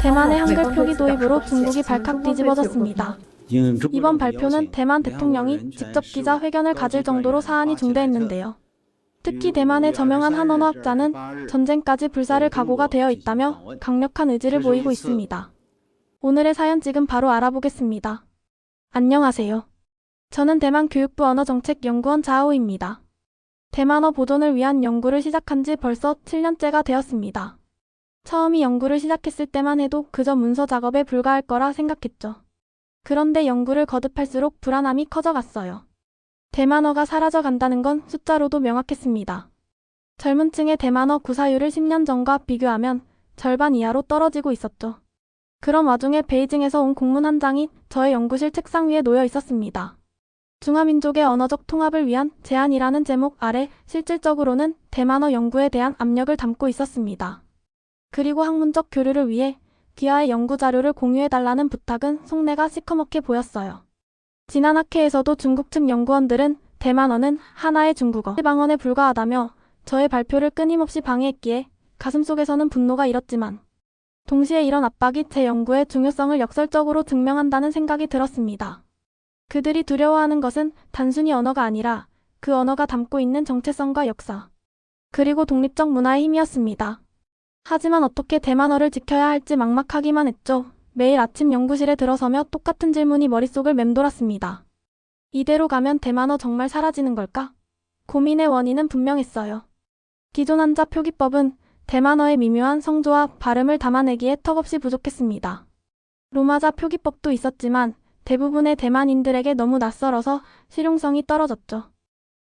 대만의 한글 표기 도입으로 중국이 발칵 뒤집어졌습니다. 이번 발표는 대만 대통령이 직접 기자회견을 가질 정도로 사안이 중대했는데요. 특히 대만의 저명한 한 언어학자는 전쟁까지 불사를 각오가 되어 있다며 강력한 의지를 보이고 있습니다. 오늘의 사연 지금 바로 알아보겠습니다. 안녕하세요. 저는 대만 교육부 언어정책연구원 자하오입니다. 대만어 보존을 위한 연구를 시작한 지 벌써 7년째가 되었습니다. 처음이 연구를 시작했을 때만 해도 그저 문서 작업에 불과할 거라 생각했죠. 그런데 연구를 거듭할수록 불안함이 커져갔어요. 대만어가 사라져간다는 건 숫자로도 명확했습니다. 젊은 층의 대만어 구사율을 10년 전과 비교하면 절반 이하로 떨어지고 있었죠. 그런 와중에 베이징에서 온 공문 한 장이 저의 연구실 책상 위에 놓여 있었습니다. 중화민족의 언어적 통합을 위한 제안이라는 제목 아래 실질적으로는 대만어 연구에 대한 압력을 담고 있었습니다. 그리고 학문적 교류를 위해 기하의 연구 자료를 공유해달라는 부탁은 속내가 시커멓게 보였어요. 지난 학회에서도 중국 측 연구원들은 대만어는 하나의 중국어 방언에 불과하다며 저의 발표를 끊임없이 방해했기에 가슴속에서는 분노가 일었지만 동시에 이런 압박이 제 연구의 중요성을 역설적으로 증명한다는 생각이 들었습니다. 그들이 두려워하는 것은 단순히 언어가 아니라 그 언어가 담고 있는 정체성과 역사, 그리고 독립적 문화의 힘이었습니다. 하지만 어떻게 대만어를 지켜야 할지 막막하기만 했죠. 매일 아침 연구실에 들어서며 똑같은 질문이 머릿속을 맴돌았습니다. 이대로 가면 대만어 정말 사라지는 걸까? 고민의 원인은 분명했어요. 기존 한자 표기법은 대만어의 미묘한 성조와 발음을 담아내기에 턱없이 부족했습니다. 로마자 표기법도 있었지만 대부분의 대만인들에게 너무 낯설어서 실용성이 떨어졌죠.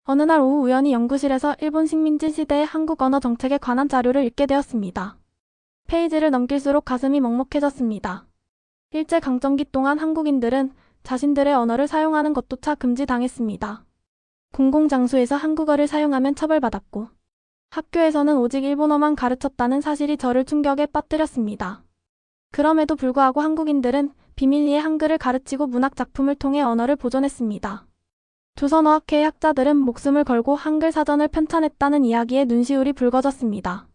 어느 날 오후 우연히 연구실에서 일본 식민지 시대의 한국 언어 정책에 관한 자료를 읽게 되었습니다. 페이지를 넘길수록 가슴이 먹먹해졌습니다. 일제강점기 동안 한국인들은 자신들의 언어를 사용하는 것조차 금지당했습니다. 공공장소에서 한국어를 사용하면 처벌받았고 학교에서는 오직 일본어만 가르쳤다는 사실이 저를 충격에 빠뜨렸습니다. 그럼에도 불구하고 한국인들은 비밀리에 한글을 가르치고 문학작품을 통해 언어를 보존했습니다. 조선어학회의 학자들은 목숨을 걸고 한글 사전을 편찬했다는 이야기에 눈시울이 붉어졌습니다.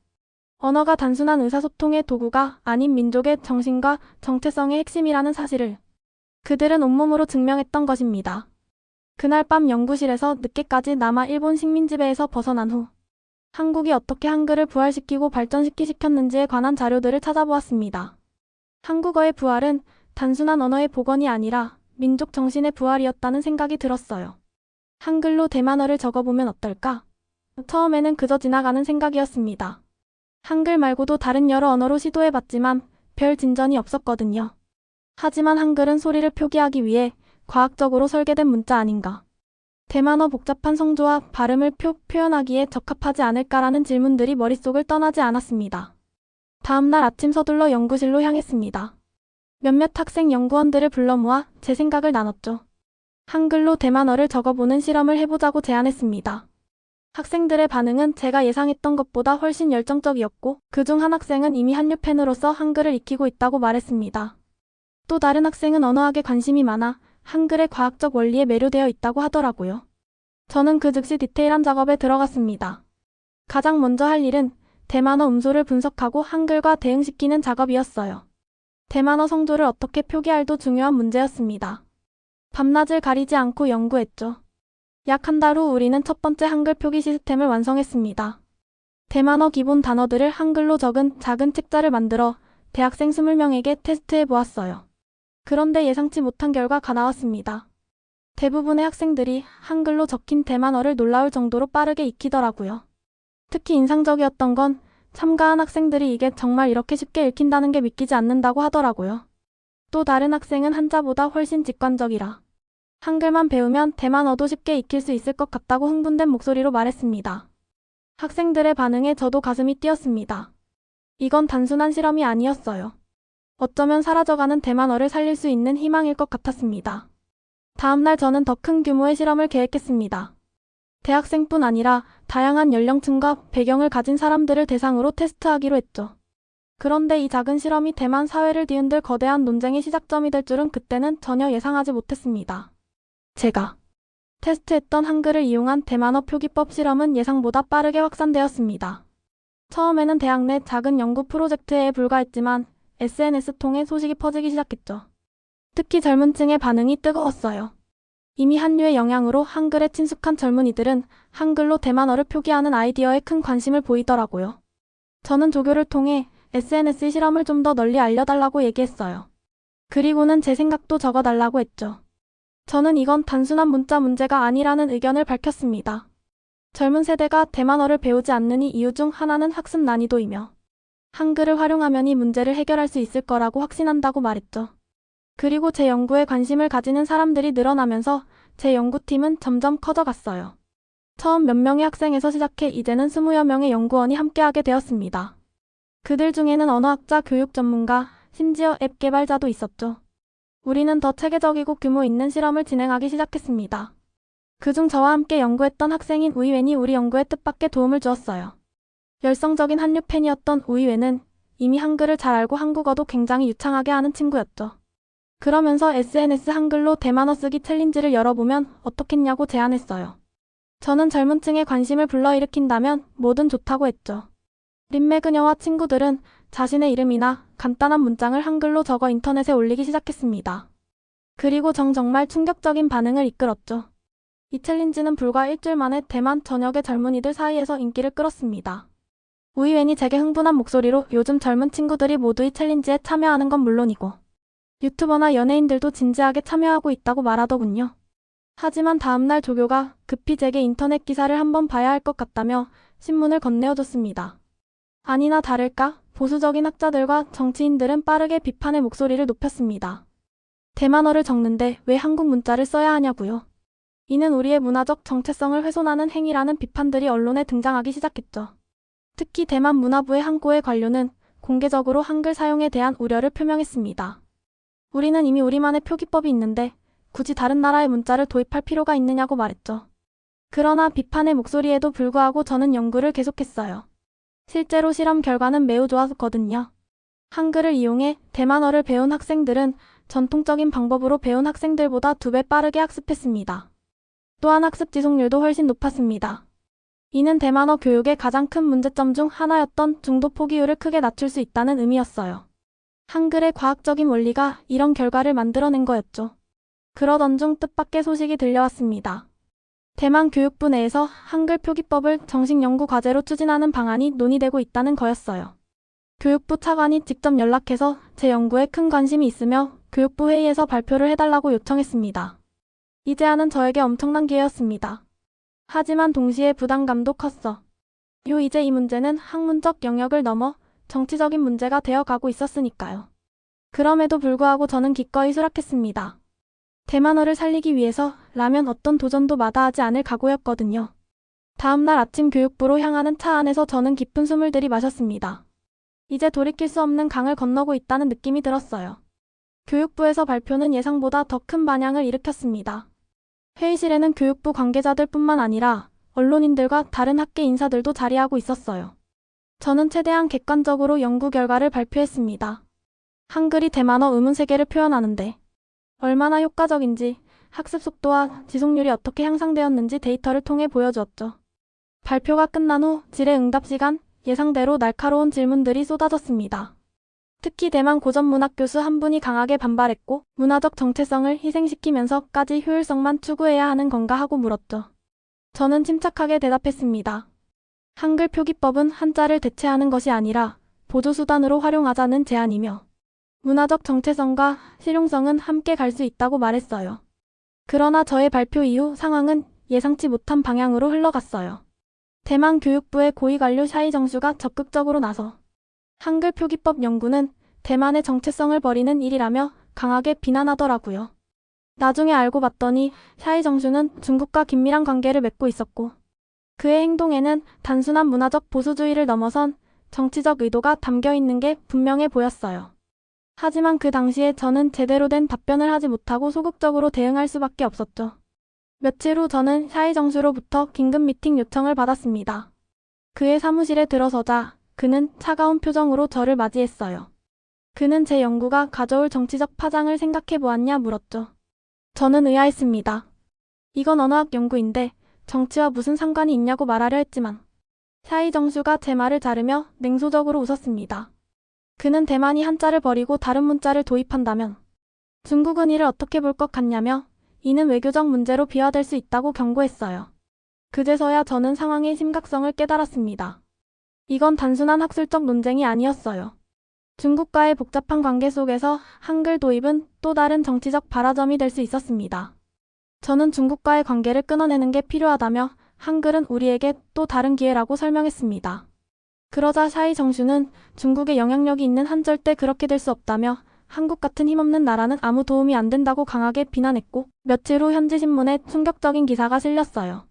언어가 단순한 의사소통의 도구가 아닌 민족의 정신과 정체성의 핵심이라는 사실을 그들은 온몸으로 증명했던 것입니다. 그날 밤 연구실에서 늦게까지 남아 일본 식민지배에서 벗어난 후 한국이 어떻게 한글을 부활시키고 발전시켰는지에 관한 자료들을 찾아보았습니다. 한국어의 부활은 단순한 언어의 복원이 아니라 민족 정신의 부활이었다는 생각이 들었어요. 한글로 대만어를 적어보면 어떨까? 처음에는 그저 지나가는 생각이었습니다. 한글 말고도 다른 여러 언어로 시도해봤지만 별 진전이 없었거든요. 하지만 한글은 소리를 표기하기 위해 과학적으로 설계된 문자 아닌가? 대만어 복잡한 성조와 발음을 표현하기에 적합하지 않을까라는 질문들이 머릿속을 떠나지 않았습니다. 다음날 아침 서둘러 연구실로 향했습니다. 몇몇 학생 연구원들을 불러 모아 제 생각을 나눴죠. 한글로 대만어를 적어보는 실험을 해보자고 제안했습니다. 학생들의 반응은 제가 예상했던 것보다 훨씬 열정적이었고 그중 한 학생은 이미 한류팬으로서 한글을 익히고 있다고 말했습니다. 또 다른 학생은 언어학에 관심이 많아 한글의 과학적 원리에 매료되어 있다고 하더라고요. 저는 그 즉시 디테일한 작업에 들어갔습니다. 가장 먼저 할 일은 대만어 음소를 분석하고 한글과 대응시키는 작업이었어요. 대만어 성조를 어떻게 표기할도 중요한 문제였습니다. 밤낮을 가리지 않고 연구했죠. 약 한 달 후 우리는 첫 번째 한글 표기 시스템을 완성했습니다. 대만어 기본 단어들을 한글로 적은 작은 책자를 만들어 대학생 20명에게 테스트해 보았어요. 그런데 예상치 못한 결과가 나왔습니다. 대부분의 학생들이 한글로 적힌 대만어를 놀라울 정도로 빠르게 익히더라고요. 특히 인상적이었던 건 참가한 학생들이 이게 정말 이렇게 쉽게 읽힌다는 게 믿기지 않는다고 하더라고요. 또 다른 학생은 한자보다 훨씬 직관적이라 한글만 배우면 대만어도 쉽게 익힐 수 있을 것 같다고 흥분된 목소리로 말했습니다. 학생들의 반응에 저도 가슴이 뛰었습니다. 이건 단순한 실험이 아니었어요. 어쩌면 사라져가는 대만어를 살릴 수 있는 희망일 것 같았습니다. 다음날 저는 더 큰 규모의 실험을 계획했습니다. 대학생뿐 아니라 다양한 연령층과 배경을 가진 사람들을 대상으로 테스트하기로 했죠. 그런데 이 작은 실험이 대만 사회를 뒤흔들 거대한 논쟁의 시작점이 될 줄은 그때는 전혀 예상하지 못했습니다. 제가 테스트했던 한글을 이용한 대만어 표기법 실험은 예상보다 빠르게 확산되었습니다. 처음에는 대학 내 작은 연구 프로젝트에 불과했지만 SNS 통해 소식이 퍼지기 시작했죠. 특히 젊은 층의 반응이 뜨거웠어요. 이미 한류의 영향으로 한글에 친숙한 젊은이들은 한글로 대만어를 표기하는 아이디어에 큰 관심을 보이더라고요. 저는 조교를 통해 SNS 실험을 좀 더 널리 알려달라고 얘기했어요. 그리고는 제 생각도 적어달라고 했죠. 저는 이건 단순한 문자 문제가 아니라는 의견을 밝혔습니다. 젊은 세대가 대만어를 배우지 않는 이유 중 하나는 학습 난이도이며 한글을 활용하면 이 문제를 해결할 수 있을 거라고 확신한다고 말했죠. 그리고 제 연구에 관심을 가지는 사람들이 늘어나면서 제 연구팀은 점점 커져갔어요. 처음 몇 명의 학생에서 시작해 이제는 20여 명의 연구원이 함께하게 되었습니다. 그들 중에는 언어학자, 교육 전문가, 심지어 앱 개발자도 있었죠. 우리는 더 체계적이고 규모 있는 실험을 진행하기 시작했습니다. 그중 저와 함께 연구했던 학생인 우이웬이 우리 연구에 뜻밖의 도움을 주었어요. 열성적인 한류 팬이었던 우이웬은 이미 한글을 잘 알고 한국어도 굉장히 유창하게 하는 친구였죠. 그러면서 SNS 한글로 대만어 쓰기 챌린지를 열어보면 어떻겠냐고 제안했어요. 저는 젊은 층의 관심을 불러일으킨다면 뭐든 좋다고 했죠. 린메 그녀와 친구들은 자신의 이름이나 간단한 문장을 한글로 적어 인터넷에 올리기 시작했습니다. 그리고 정말 충격적인 반응을 이끌었죠. 이 챌린지는 불과 일주일 만에 대만 전역의 젊은이들 사이에서 인기를 끌었습니다. 우이웬이 제게 흥분한 목소리로 요즘 젊은 친구들이 모두 이 챌린지에 참여하는 건 물론이고 유튜버나 연예인들도 진지하게 참여하고 있다고 말하더군요. 하지만 다음날 조교가 급히 제게 인터넷 기사를 한번 봐야 할 것 같다며 신문을 건네어줬습니다. 아니나 다를까 보수적인 학자들과 정치인들은 빠르게 비판의 목소리를 높였습니다. 대만어를 적는데 왜 한국 문자를 써야 하냐고요. 이는 우리의 문화적 정체성을 훼손하는 행위라는 비판들이 언론에 등장하기 시작했죠. 특히 대만 문화부의 한 고의 관료는 공개적으로 한글 사용에 대한 우려를 표명했습니다. 우리는 이미 우리만의 표기법이 있는데 굳이 다른 나라의 문자를 도입할 필요가 있느냐고 말했죠. 그러나 비판의 목소리에도 불구하고 저는 연구를 계속했어요. 실제로 실험 결과는 매우 좋았거든요. 한글을 이용해 대만어를 배운 학생들은 전통적인 방법으로 배운 학생들보다 2배 빠르게 학습했습니다. 또한 학습 지속률도 훨씬 높았습니다. 이는 대만어 교육의 가장 큰 문제점 중 하나였던 중도 포기율을 크게 낮출 수 있다는 의미였어요. 한글의 과학적인 원리가 이런 결과를 만들어낸 거였죠. 그러던 중 뜻밖의 소식이 들려왔습니다. 대만 교육부 내에서 한글 표기법을 정식 연구 과제로 추진하는 방안이 논의되고 있다는 거였어요. 교육부 차관이 직접 연락해서 제 연구에 큰 관심이 있으며 교육부 회의에서 발표를 해달라고 요청했습니다. 이 제안은 저에게 엄청난 기회였습니다. 하지만 동시에 부담감도 컸어. 이제 이 문제는 학문적 영역을 넘어 정치적인 문제가 되어가고 있었으니까요. 그럼에도 불구하고 저는 기꺼이 수락했습니다. 대만어를 살리기 위해서 라면 어떤 도전도 마다하지 않을 각오였거든요. 다음날 아침 교육부로 향하는 차 안에서 저는 깊은 숨을 들이마셨습니다. 이제 돌이킬 수 없는 강을 건너고 있다는 느낌이 들었어요. 교육부에서 발표는 예상보다 더 큰 반향을 일으켰습니다. 회의실에는 교육부 관계자들뿐만 아니라 언론인들과 다른 학계 인사들도 자리하고 있었어요. 저는 최대한 객관적으로 연구 결과를 발표했습니다. 한글이 대만어 의문 세계를 표현하는데 얼마나 효과적인지, 학습 속도와 지속률이 어떻게 향상되었는지 데이터를 통해 보여주었죠. 발표가 끝난 후 질의응답 시간, 예상대로 날카로운 질문들이 쏟아졌습니다. 특히 대만 고전문학 교수 한 분이 강하게 반발했고 문화적 정체성을 희생시키면서까지 효율성만 추구해야 하는 건가 하고 물었죠. 저는 침착하게 대답했습니다. 한글 표기법은 한자를 대체하는 것이 아니라 보조수단으로 활용하자는 제안이며 문화적 정체성과 실용성은 함께 갈 수 있다고 말했어요. 그러나 저의 발표 이후 상황은 예상치 못한 방향으로 흘러갔어요. 대만 교육부의 고위 관료 샤이 정슈가 적극적으로 나서 한글 표기법 연구는 대만의 정체성을 버리는 일이라며 강하게 비난하더라고요. 나중에 알고 봤더니 샤이 정슈는 중국과 긴밀한 관계를 맺고 있었고 그의 행동에는 단순한 문화적 보수주의를 넘어선 정치적 의도가 담겨 있는 게 분명해 보였어요. 하지만 그 당시에 저는 제대로 된 답변을 하지 못하고 소극적으로 대응할 수밖에 없었죠. 며칠 후 저는 샤이 정슈로부터 긴급 미팅 요청을 받았습니다. 그의 사무실에 들어서자 그는 차가운 표정으로 저를 맞이했어요. 그는 제 연구가 가져올 정치적 파장을 생각해 보았냐 물었죠. 저는 의아했습니다. 이건 언어학 연구인데 정치와 무슨 상관이 있냐고 말하려 했지만 샤이 정슈가 제 말을 자르며 냉소적으로 웃었습니다. 그는 대만이 한자를 버리고 다른 문자를 도입한다면 중국은 이를 어떻게 볼 것 같냐며 이는 외교적 문제로 비화될 수 있다고 경고했어요. 그제서야 저는 상황의 심각성을 깨달았습니다. 이건 단순한 학술적 논쟁이 아니었어요. 중국과의 복잡한 관계 속에서 한글 도입은 또 다른 정치적 발화점이 될 수 있었습니다. 저는 중국과의 관계를 끊어내는 게 필요하다며 한글은 우리에게 또 다른 기회라고 설명했습니다. 그러자 샤이 정슈는 중국에 영향력이 있는 한 절대 그렇게 될 수 없다며 한국 같은 힘없는 나라는 아무 도움이 안 된다고 강하게 비난했고 며칠 후 현지신문에 충격적인 기사가 실렸어요.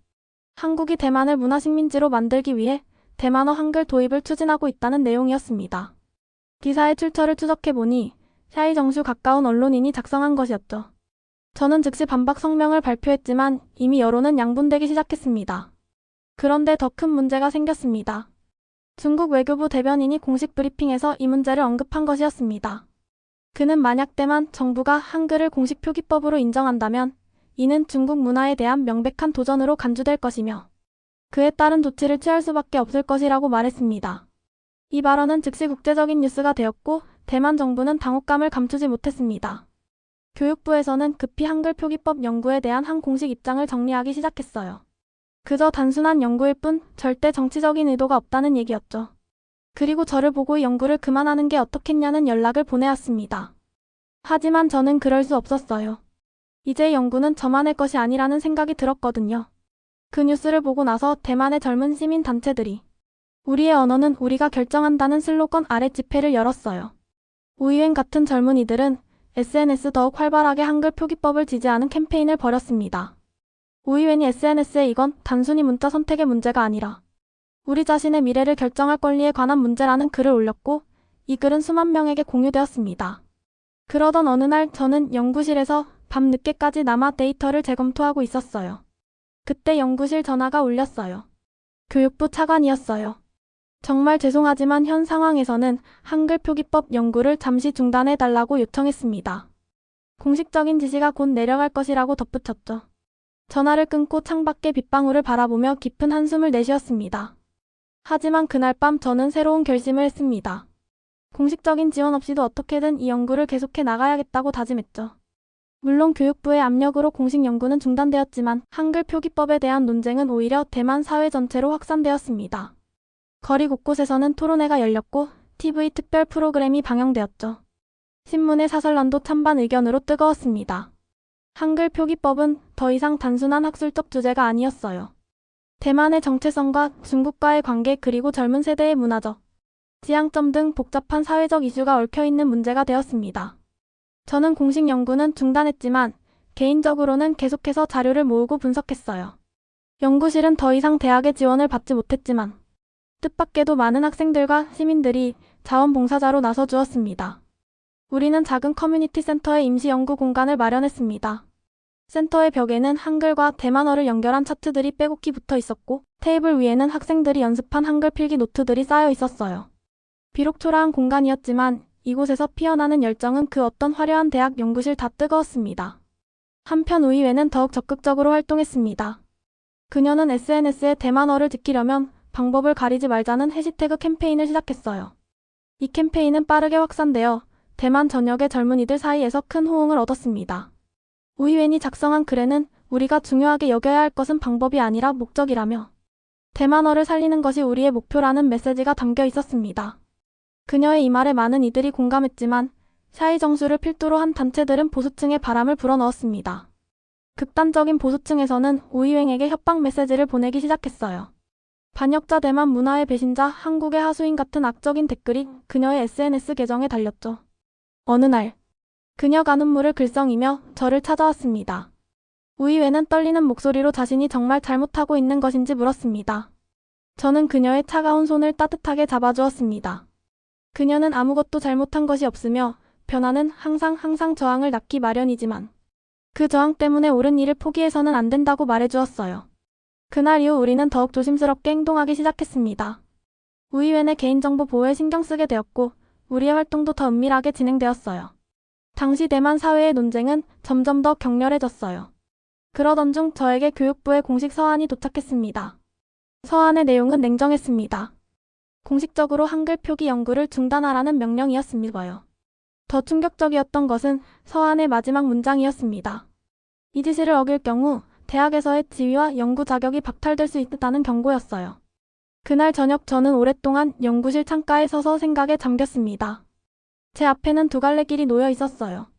한국이 대만을 문화식민지로 만들기 위해 대만어 한글 도입을 추진하고 있다는 내용이었습니다. 기사의 출처를 추적해보니 샤이 정슈 가까운 언론인이 작성한 것이었죠. 저는 즉시 반박 성명을 발표했지만 이미 여론은 양분되기 시작했습니다. 그런데 더 큰 문제가 생겼습니다. 중국 외교부 대변인이 공식 브리핑에서 이 문제를 언급한 것이었습니다. 그는 만약 대만 정부가 한글을 공식 표기법으로 인정한다면 이는 중국 문화에 대한 명백한 도전으로 간주될 것이며 그에 따른 조치를 취할 수밖에 없을 것이라고 말했습니다. 이 발언은 즉시 국제적인 뉴스가 되었고 대만 정부는 당혹감을 감추지 못했습니다. 교육부에서는 급히 한글 표기법 연구에 대한 한 공식 입장을 정리하기 시작했어요. 그저 단순한 연구일 뿐 절대 정치적인 의도가 없다는 얘기였죠. 그리고 저를 보고 연구를 그만하는 게 어떻겠냐는 연락을 보내왔습니다. 하지만 저는 그럴 수 없었어요. 이제 연구는 저만의 것이 아니라는 생각이 들었거든요. 그 뉴스를 보고 나서 대만의 젊은 시민 단체들이 우리의 언어는 우리가 결정한다는 슬로건 아래 집회를 열었어요. 우이웬 같은 젊은이들은 SNS 더욱 활발하게 한글 표기법을 지지하는 캠페인을 벌였습니다. 우이웬이 SNS에 이건 단순히 문자 선택의 문제가 아니라 우리 자신의 미래를 결정할 권리에 관한 문제라는 글을 올렸고 이 글은 수만 명에게 공유되었습니다. 그러던 어느 날 저는 연구실에서 밤 늦게까지 남아 데이터를 재검토하고 있었어요. 그때 연구실 전화가 울렸어요. 교육부 차관이었어요. 정말 죄송하지만 현 상황에서는 한글 표기법 연구를 잠시 중단해달라고 요청했습니다. 공식적인 지시가 곧 내려갈 것이라고 덧붙였죠. 전화를 끊고 창밖의 빗방울을 바라보며 깊은 한숨을 내쉬었습니다. 하지만 그날 밤 저는 새로운 결심을 했습니다. 공식적인 지원 없이도 어떻게든 이 연구를 계속해 나가야겠다고 다짐했죠. 물론 교육부의 압력으로 공식 연구는 중단되었지만 한글 표기법에 대한 논쟁은 오히려 대만 사회 전체로 확산되었습니다. 거리 곳곳에서는 토론회가 열렸고 TV 특별 프로그램이 방영되었죠. 신문의 사설란도 찬반 의견으로 뜨거웠습니다. 한글 표기법은 더 이상 단순한 학술적 주제가 아니었어요. 대만의 정체성과 중국과의 관계 그리고 젊은 세대의 문화적, 지향점 등 복잡한 사회적 이슈가 얽혀있는 문제가 되었습니다. 저는 공식 연구는 중단했지만 개인적으로는 계속해서 자료를 모으고 분석했어요. 연구실은 더 이상 대학의 지원을 받지 못했지만 뜻밖에도 많은 학생들과 시민들이 자원봉사자로 나서주었습니다. 우리는 작은 커뮤니티 센터의 임시 연구 공간을 마련했습니다. 센터의 벽에는 한글과 대만어를 연결한 차트들이 빼곡히 붙어 있었고 테이블 위에는 학생들이 연습한 한글 필기 노트들이 쌓여 있었어요. 비록 초라한 공간이었지만 이곳에서 피어나는 열정은 그 어떤 화려한 대학 연구실 다 뜨거웠습니다. 한편 우이회는 더욱 적극적으로 활동했습니다. 그녀는 SNS에 대만어를 지키려면 방법을 가리지 말자는 해시태그 캠페인을 시작했어요. 이 캠페인은 빠르게 확산되어 대만 전역의 젊은이들 사이에서 큰 호응을 얻었습니다. 우이웬이 작성한 글에는 우리가 중요하게 여겨야 할 것은 방법이 아니라 목적이라며 대만어를 살리는 것이 우리의 목표라는 메시지가 담겨 있었습니다. 그녀의 이 말에 많은 이들이 공감했지만 샤이 정수를 필두로 한 단체들은 보수층의 바람을 불어넣었습니다. 극단적인 보수층에서는 우이웬에게 협박 메시지를 보내기 시작했어요. 반역자 대만 문화의 배신자 한국의 하수인 같은 악적인 댓글이 그녀의 SNS 계정에 달렸죠. 어느 날 그녀가 눈물을 글썽이며 저를 찾아왔습니다. 우이웬은 떨리는 목소리로 자신이 정말 잘못하고 있는 것인지 물었습니다. 저는 그녀의 차가운 손을 따뜻하게 잡아주었습니다. 그녀는 아무것도 잘못한 것이 없으며 변화는 항상 저항을 낳기 마련이지만 그 저항 때문에 옳은 일을 포기해서는 안 된다고 말해주었어요. 그날 이후 우리는 더욱 조심스럽게 행동하기 시작했습니다. 우이웬의 개인정보 보호에 신경 쓰게 되었고 우리의 활동도 더 은밀하게 진행되었어요. 당시 대만 사회의 논쟁은 점점 더 격렬해졌어요. 그러던 중 저에게 교육부의 공식 서한이 도착했습니다. 서한의 내용은 냉정했습니다. 공식적으로 한글 표기 연구를 중단하라는 명령이었습니다. 더 충격적이었던 것은 서한의 마지막 문장이었습니다. 이 지시를 어길 경우 대학에서의 지위와 연구 자격이 박탈될 수 있다는 경고였어요. 그날 저녁 저는 오랫동안 연구실 창가에 서서 생각에 잠겼습니다. 제 앞에는 두 갈래 길이 놓여 있었어요.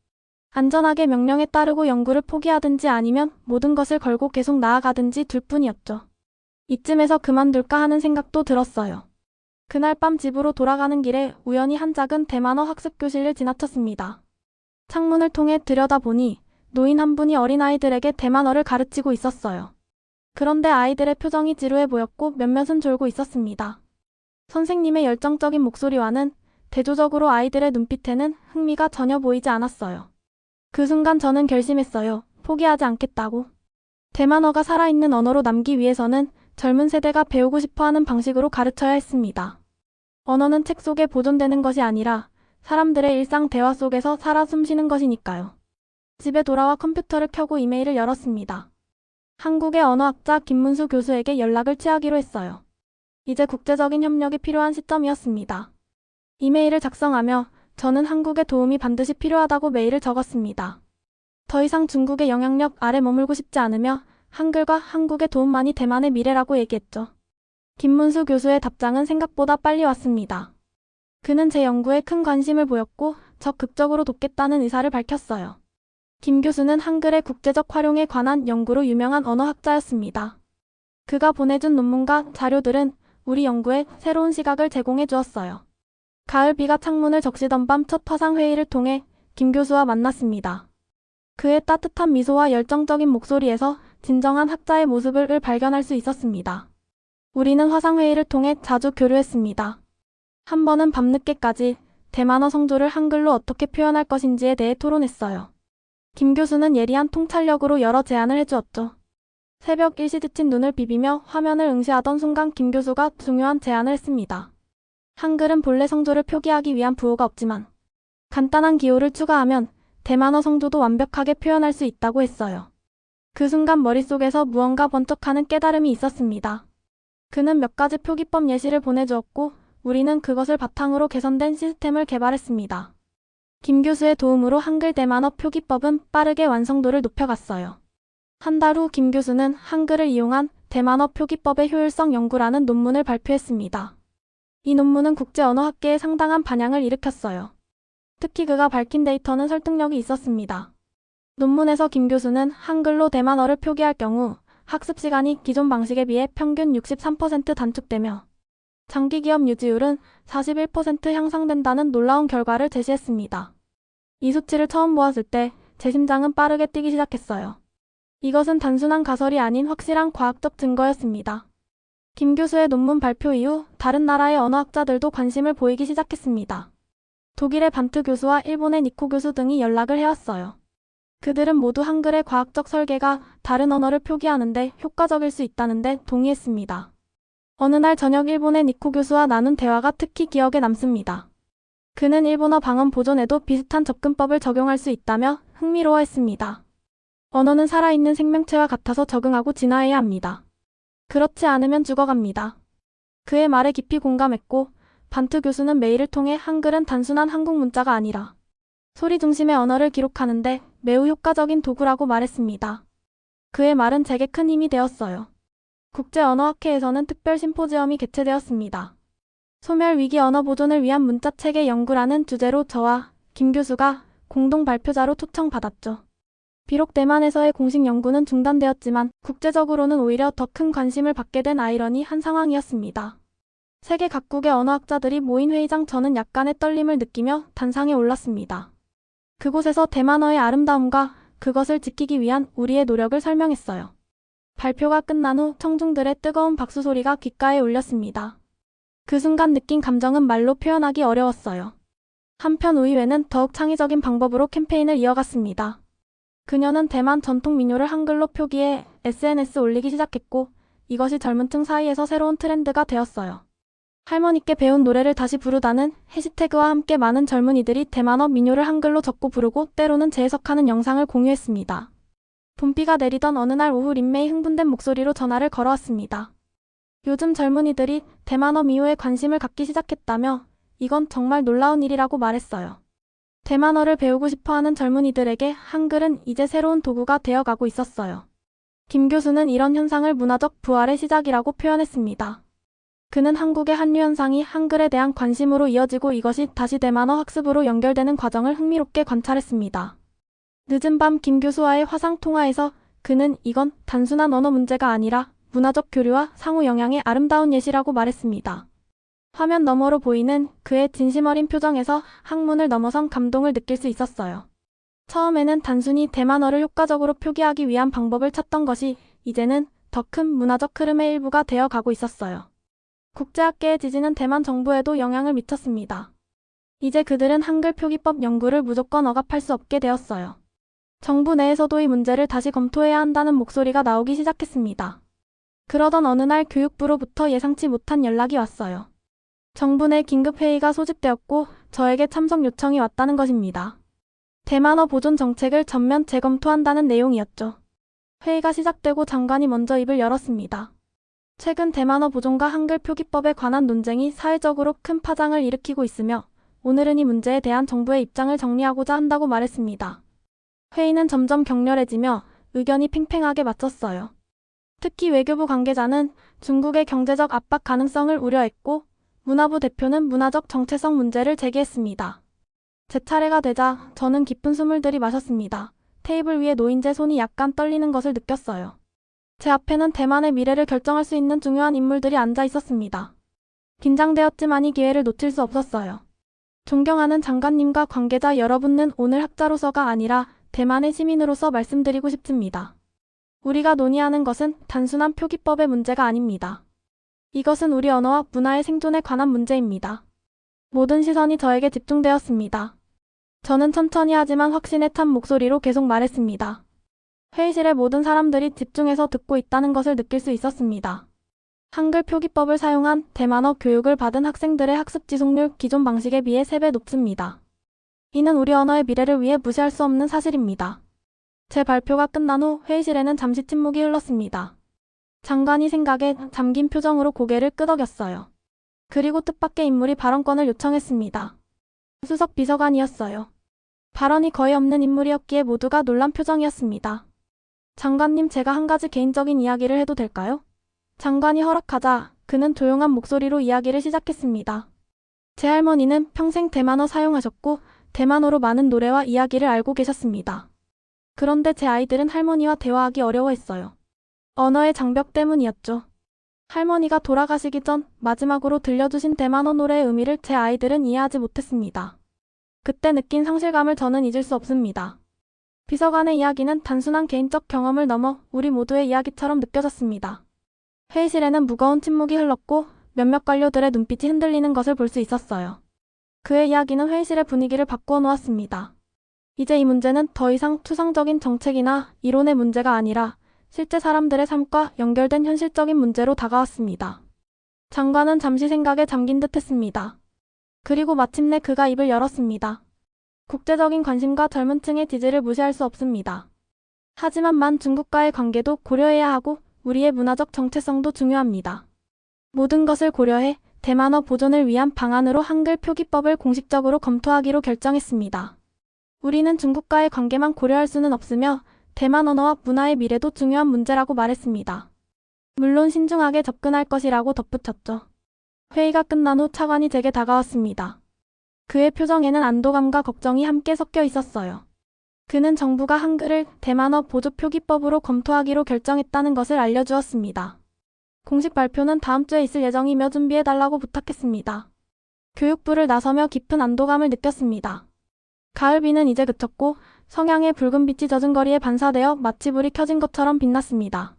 안전하게 명령에 따르고 연구를 포기하든지 아니면 모든 것을 걸고 계속 나아가든지 둘 뿐이었죠. 이쯤에서 그만둘까 하는 생각도 들었어요. 그날 밤 집으로 돌아가는 길에 우연히 한 작은 대만어 학습 교실을 지나쳤습니다. 창문을 통해 들여다보니 노인 한 분이 어린아이들에게 대만어를 가르치고 있었어요. 그런데 아이들의 표정이 지루해 보였고 몇몇은 졸고 있었습니다. 선생님의 열정적인 목소리와는 대조적으로 아이들의 눈빛에는 흥미가 전혀 보이지 않았어요. 그 순간 저는 결심했어요. 포기하지 않겠다고. 대만어가 살아있는 언어로 남기 위해서는 젊은 세대가 배우고 싶어하는 방식으로 가르쳐야 했습니다. 언어는 책 속에 보존되는 것이 아니라 사람들의 일상 대화 속에서 살아 숨쉬는 것이니까요. 집에 돌아와 컴퓨터를 켜고 이메일을 열었습니다. 한국의 언어학자 김문수 교수에게 연락을 취하기로 했어요. 이제 국제적인 협력이 필요한 시점이었습니다. 이메일을 작성하며 저는 한국의 도움이 반드시 필요하다고 메일을 적었습니다. 더 이상 중국의 영향력 아래 머물고 싶지 않으며 한글과 한국의 도움만이 대만의 미래라고 얘기했죠. 김문수 교수의 답장은 생각보다 빨리 왔습니다. 그는 제 연구에 큰 관심을 보였고 적극적으로 돕겠다는 의사를 밝혔어요. 김 교수는 한글의 국제적 활용에 관한 연구로 유명한 언어학자였습니다. 그가 보내준 논문과 자료들은 우리 연구에 새로운 시각을 제공해 주었어요. 가을 비가 창문을 적시던 밤 첫 화상회의를 통해 김 교수와 만났습니다. 그의 따뜻한 미소와 열정적인 목소리에서 진정한 학자의 모습을 발견할 수 있었습니다. 우리는 화상회의를 통해 자주 교류했습니다. 한 번은 밤늦게까지 대만어 성조를 한글로 어떻게 표현할 것인지에 대해 토론했어요. 김 교수는 예리한 통찰력으로 여러 제안을 해주었죠. 새벽 일시 지친 눈을 비비며 화면을 응시하던 순간 김 교수가 중요한 제안을 했습니다. 한글은 본래 성조를 표기하기 위한 부호가 없지만 간단한 기호를 추가하면 대만어 성조도 완벽하게 표현할 수 있다고 했어요. 그 순간 머릿속에서 무언가 번쩍하는 깨달음이 있었습니다. 그는 몇 가지 표기법 예시를 보내주었고 우리는 그것을 바탕으로 개선된 시스템을 개발했습니다. 김 교수의 도움으로 한글 대만어 표기법은 빠르게 완성도를 높여갔어요. 한 달 후 김 교수는 한글을 이용한 대만어 표기법의 효율성 연구라는 논문을 발표했습니다. 이 논문은 국제언어학계에 상당한 반향을 일으켰어요. 특히 그가 밝힌 데이터는 설득력이 있었습니다. 논문에서 김 교수는 한글로 대만어를 표기할 경우 학습 시간이 기존 방식에 비해 평균 63% 단축되며 장기 기업 유지율은 41% 향상된다는 놀라운 결과를 제시했습니다. 이 수치를 처음 보았을 때 제 심장은 빠르게 뛰기 시작했어요. 이것은 단순한 가설이 아닌 확실한 과학적 증거였습니다. 김 교수의 논문 발표 이후 다른 나라의 언어학자들도 관심을 보이기 시작했습니다. 독일의 반트 교수와 일본의 니코 교수 등이 연락을 해왔어요. 그들은 모두 한글의 과학적 설계가 다른 언어를 표기하는데 효과적일 수 있다는데 동의했습니다. 어느 날 저녁 일본의 니코 교수와 나눈 대화가 특히 기억에 남습니다. 그는 일본어 방언 보존에도 비슷한 접근법을 적용할 수 있다며 흥미로워했습니다. 언어는 살아있는 생명체와 같아서 적응하고 진화해야 합니다. 그렇지 않으면 죽어갑니다. 그의 말에 깊이 공감했고 반트 교수는 메일을 통해 한글은 단순한 한국 문자가 아니라 소리 중심의 언어를 기록하는데 매우 효과적인 도구라고 말했습니다. 그의 말은 제게 큰 힘이 되었어요. 국제언어학회에서는 특별 심포지엄이 개최되었습니다. 소멸위기 언어 보존을 위한 문자체계 연구라는 주제로 저와 김 교수가 공동 발표자로 초청받았죠. 비록 대만에서의 공식 연구는 중단되었지만 국제적으로는 오히려 더 큰 관심을 받게 된 아이러니한 상황이었습니다. 세계 각국의 언어학자들이 모인 회의장 저는 약간의 떨림을 느끼며 단상에 올랐습니다. 그곳에서 대만어의 아름다움과 그것을 지키기 위한 우리의 노력을 설명했어요. 발표가 끝난 후 청중들의 뜨거운 박수 소리가 귓가에 울렸습니다. 그 순간 느낀 감정은 말로 표현하기 어려웠어요. 한편 의회는 더욱 창의적인 방법으로 캠페인을 이어갔습니다. 그녀는 대만 전통 민요를 한글로 표기해 SNS 올리기 시작했고 이것이 젊은 층 사이에서 새로운 트렌드가 되었어요. 할머니께 배운 노래를 다시 부르다는 해시태그와 함께 많은 젊은이들이 대만어 민요를 한글로 적고 부르고 때로는 재해석하는 영상을 공유했습니다. 봄비가 내리던 어느 날 오후 린메이 흥분된 목소리로 전화를 걸어왔습니다. 요즘 젊은이들이 대만어 미호에 관심을 갖기 시작했다며 이건 정말 놀라운 일이라고 말했어요. 대만어를 배우고 싶어하는 젊은이들에게 한글은 이제 새로운 도구가 되어가고 있었어요. 김 교수는 이런 현상을 문화적 부활의 시작이라고 표현했습니다. 그는 한국의 한류 현상이 한글에 대한 관심으로 이어지고 이것이 다시 대만어 학습으로 연결되는 과정을 흥미롭게 관찰했습니다. 늦은 밤 김 교수와의 화상 통화에서 그는 이건 단순한 언어 문제가 아니라 문화적 교류와 상호 영향의 아름다운 예시라고 말했습니다. 화면 너머로 보이는 그의 진심 어린 표정에서 학문을 넘어선 감동을 느낄 수 있었어요. 처음에는 단순히 대만어를 효과적으로 표기하기 위한 방법을 찾던 것이 이제는 더 큰 문화적 흐름의 일부가 되어 가고 있었어요. 국제학계의 지지는 대만 정부에도 영향을 미쳤습니다. 이제 그들은 한글 표기법 연구를 무조건 억압할 수 없게 되었어요. 정부 내에서도 이 문제를 다시 검토해야 한다는 목소리가 나오기 시작했습니다. 그러던 어느 날 교육부로부터 예상치 못한 연락이 왔어요. 정부 내 긴급회의가 소집되었고 저에게 참석 요청이 왔다는 것입니다. 대만어 보존 정책을 전면 재검토한다는 내용이었죠. 회의가 시작되고 장관이 먼저 입을 열었습니다. 최근 대만어 보존과 한글 표기법에 관한 논쟁이 사회적으로 큰 파장을 일으키고 있으며 오늘은 이 문제에 대한 정부의 입장을 정리하고자 한다고 말했습니다. 회의는 점점 격렬해지며 의견이 팽팽하게 맞섰어요. 특히 외교부 관계자는 중국의 경제적 압박 가능성을 우려했고 문화부 대표는 문화적 정체성 문제를 제기했습니다. 제 차례가 되자 저는 깊은 숨을 들이마셨습니다. 테이블 위에 놓인 제 손이 약간 떨리는 것을 느꼈어요. 제 앞에는 대만의 미래를 결정할 수 있는 중요한 인물들이 앉아 있었습니다. 긴장되었지만 이 기회를 놓칠 수 없었어요. 존경하는 장관님과 관계자 여러분은 오늘 학자로서가 아니라 대만의 시민으로서 말씀드리고 싶습니다. 우리가 논의하는 것은 단순한 표기법의 문제가 아닙니다. 이것은 우리 언어와 문화의 생존에 관한 문제입니다. 모든 시선이 저에게 집중되었습니다. 저는 천천히 하지만 확신에 찬 목소리로 계속 말했습니다. 회의실의 모든 사람들이 집중해서 듣고 있다는 것을 느낄 수 있었습니다. 한글 표기법을 사용한 대만어 교육을 받은 학생들의 학습 지속률 기존 방식에 비해 3배 높습니다. 이는 우리 언어의 미래를 위해 무시할 수 없는 사실입니다. 제 발표가 끝난 후 회의실에는 잠시 침묵이 흘렀습니다. 장관이 생각에 잠긴 표정으로 고개를 끄덕였어요. 그리고 뜻밖의 인물이 발언권을 요청했습니다. 수석 비서관이었어요. 발언이 거의 없는 인물이었기에 모두가 놀란 표정이었습니다. 장관님, 제가 한 가지 개인적인 이야기를 해도 될까요? 장관이 허락하자 그는 조용한 목소리로 이야기를 시작했습니다. 제 할머니는 평생 대만어 사용하셨고 대만어로 많은 노래와 이야기를 알고 계셨습니다. 그런데 제 아이들은 할머니와 대화하기 어려워했어요. 언어의 장벽 때문이었죠. 할머니가 돌아가시기 전 마지막으로 들려주신 대만어 노래의 의미를 제 아이들은 이해하지 못했습니다. 그때 느낀 상실감을 저는 잊을 수 없습니다. 비서관의 이야기는 단순한 개인적 경험을 넘어 우리 모두의 이야기처럼 느껴졌습니다. 회의실에는 무거운 침묵이 흘렀고 몇몇 관료들의 눈빛이 흔들리는 것을 볼 수 있었어요. 그의 이야기는 회의실의 분위기를 바꾸어 놓았습니다. 이제 이 문제는 더 이상 추상적인 정책이나 이론의 문제가 아니라 실제 사람들의 삶과 연결된 현실적인 문제로 다가왔습니다. 장관은 잠시 생각에 잠긴 듯 했습니다. 그리고 마침내 그가 입을 열었습니다. 국제적인 관심과 젊은 층의 지지를 무시할 수 없습니다. 하지만 중국과의 관계도 고려해야 하고 우리의 문화적 정체성도 중요합니다. 모든 것을 고려해 대만어 보존을 위한 방안으로 한글 표기법을 공식적으로 검토하기로 결정했습니다. 우리는 중국과의 관계만 고려할 수는 없으며 대만 언어와 문화의 미래도 중요한 문제라고 말했습니다. 물론 신중하게 접근할 것이라고 덧붙였죠. 회의가 끝난 후 차관이 제게 다가왔습니다. 그의 표정에는 안도감과 걱정이 함께 섞여 있었어요. 그는 정부가 한글을 대만어 보조 표기법으로 검토하기로 결정했다는 것을 알려주었습니다. 공식 발표는 다음 주에 있을 예정이며 준비해달라고 부탁했습니다. 교육부를 나서며 깊은 안도감을 느꼈습니다. 가을비는 이제 그쳤고 성향의 붉은 빛이 젖은 거리에 반사되어 마치 불이 켜진 것처럼 빛났습니다.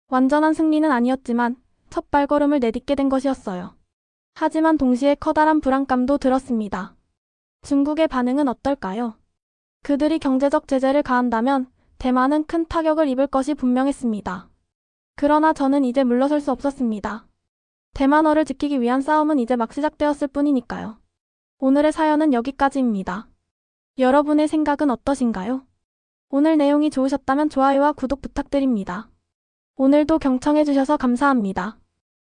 완전한 승리는 아니었지만 첫 발걸음을 내딛게 된 것이었어요. 하지만 동시에 커다란 불안감도 들었습니다. 중국의 반응은 어떨까요? 그들이 경제적 제재를 가한다면 대만은 큰 타격을 입을 것이 분명했습니다. 그러나 저는 이제 물러설 수 없었습니다. 대만어를 지키기 위한 싸움은 이제 막 시작되었을 뿐이니까요. 오늘의 사연은 여기까지입니다. 여러분의 생각은 어떠신가요? 오늘 내용이 좋으셨다면 좋아요와 구독 부탁드립니다. 오늘도 경청해주셔서 감사합니다.